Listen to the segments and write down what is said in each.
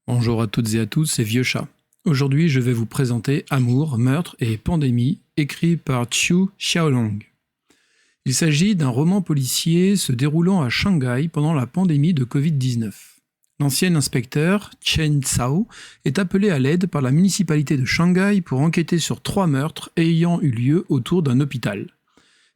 Bonjour à toutes et à tous, c'est Vieux Chat. Aujourd'hui, je vais vous présenter Amour, meurtre et pandémie, écrit par Xu Xiaolong. Il s'agit d'un roman policier se déroulant à Shanghai pendant la pandémie de Covid-19. L'ancien inspecteur, Chen Cao, est appelé à l'aide par la municipalité de Shanghai pour enquêter sur 3 meurtres ayant eu lieu autour d'un hôpital.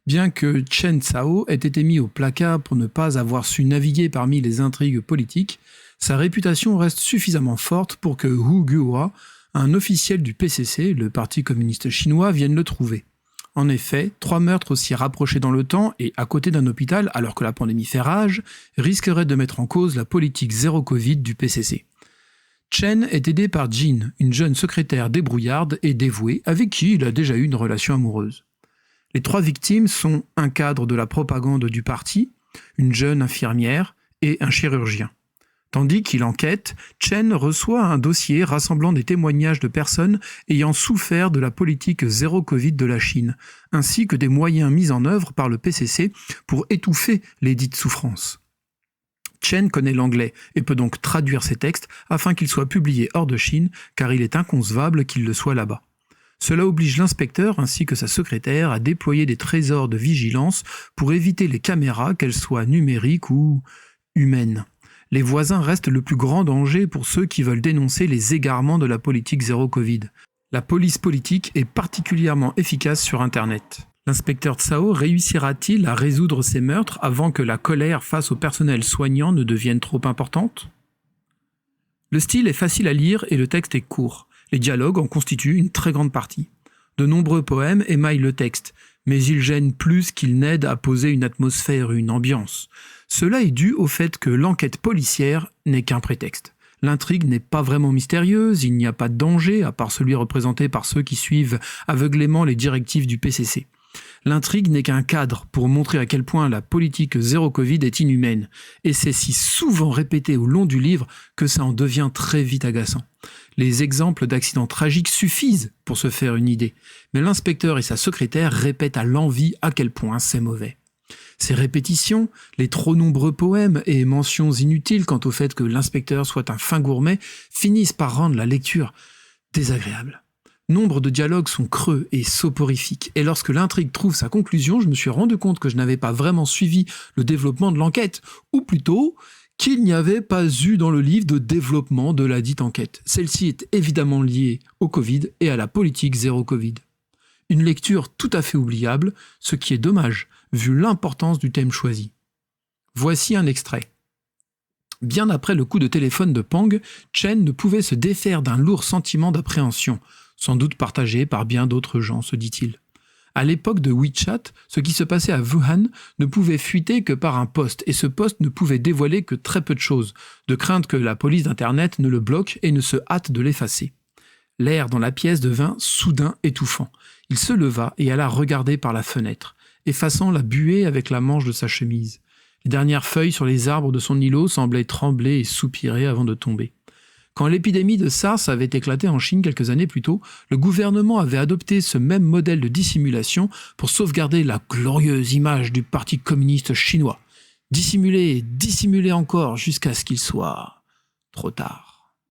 Bien que Chen Cao ait été mis au placard pour ne pas avoir su naviguer parmi les intrigues politiques, sa réputation reste suffisamment forte pour que Hu Guohua, un officiel du PCC, le Parti communiste chinois, vienne le trouver. En effet, 3 meurtres aussi rapprochés dans le temps et à côté d'un hôpital alors que la pandémie fait rage risqueraient de mettre en cause la politique zéro Covid du PCC. Chen est aidé par Jin, une jeune secrétaire débrouillarde et dévouée avec qui il a déjà eu une relation amoureuse. Les 3 victimes sont un cadre de la propagande du parti, une jeune infirmière et un chirurgien. Tandis qu'il enquête, Chen reçoit un dossier rassemblant des témoignages de personnes ayant souffert de la politique zéro Covid de la Chine, ainsi que des moyens mis en œuvre par le PCC pour étouffer les dites souffrances. Chen connaît l'anglais et peut donc traduire ces textes afin qu'ils soient publiés hors de Chine, car il est inconcevable qu'il le soit là-bas. Cela oblige l'inspecteur ainsi que sa secrétaire à déployer des trésors de vigilance pour éviter les caméras, qu'elles soient numériques ou humaines. Les voisins restent le plus grand danger pour ceux qui veulent dénoncer les égarements de la politique zéro Covid. La police politique est particulièrement efficace sur Internet. L'inspecteur Cao réussira-t-il à résoudre ces meurtres avant que la colère face au personnel soignant ne devienne trop importante ? Le style est facile à lire et le texte est court. Les dialogues en constituent une très grande partie. De nombreux poèmes émaillent le texte, mais ils gênent plus qu'ils n'aident à poser une atmosphère, une ambiance. Cela est dû au fait que l'enquête policière n'est qu'un prétexte. L'intrigue n'est pas vraiment mystérieuse, il n'y a pas de danger, à part celui représenté par ceux qui suivent aveuglément les directives du PCC. L'intrigue n'est qu'un cadre pour montrer à quel point la politique zéro Covid est inhumaine, et c'est si souvent répété au long du livre que ça en devient très vite agaçant. Les exemples d'accidents tragiques suffisent pour se faire une idée, mais l'inspecteur et sa secrétaire répètent à l'envi à quel point c'est mauvais. Ces répétitions, les trop nombreux poèmes et mentions inutiles quant au fait que l'inspecteur soit un fin gourmet finissent par rendre la lecture désagréable. Nombre de dialogues sont creux et soporifiques, et lorsque l'intrigue trouve sa conclusion, je me suis rendu compte que je n'avais pas vraiment suivi le développement de l'enquête, ou plutôt qu'il n'y avait pas eu dans le livre de développement de la dite enquête. Celle-ci est évidemment liée au Covid et à la politique zéro Covid. Une lecture tout à fait oubliable, ce qui est dommage, vu l'importance du thème choisi. Voici un extrait. Bien après le coup de téléphone de Pang, Chen ne pouvait se défaire d'un lourd sentiment d'appréhension, sans doute partagé par bien d'autres gens, se dit-il. À l'époque de WeChat, ce qui se passait à Wuhan ne pouvait fuiter que par un post, et ce post ne pouvait dévoiler que très peu de choses, de crainte que la police d'Internet ne le bloque et ne se hâte de l'effacer. L'air dans la pièce devint soudain étouffant. Il se leva et alla regarder par la fenêtre, effaçant la buée avec la manche de sa chemise. Les dernières feuilles sur les arbres de son îlot semblaient trembler et soupirer avant de tomber. Quand l'épidémie de SARS avait éclaté en Chine quelques années plus tôt, le gouvernement avait adopté ce même modèle de dissimulation pour sauvegarder la glorieuse image du Parti communiste chinois. Dissimuler et dissimuler encore jusqu'à ce qu'il soit trop tard.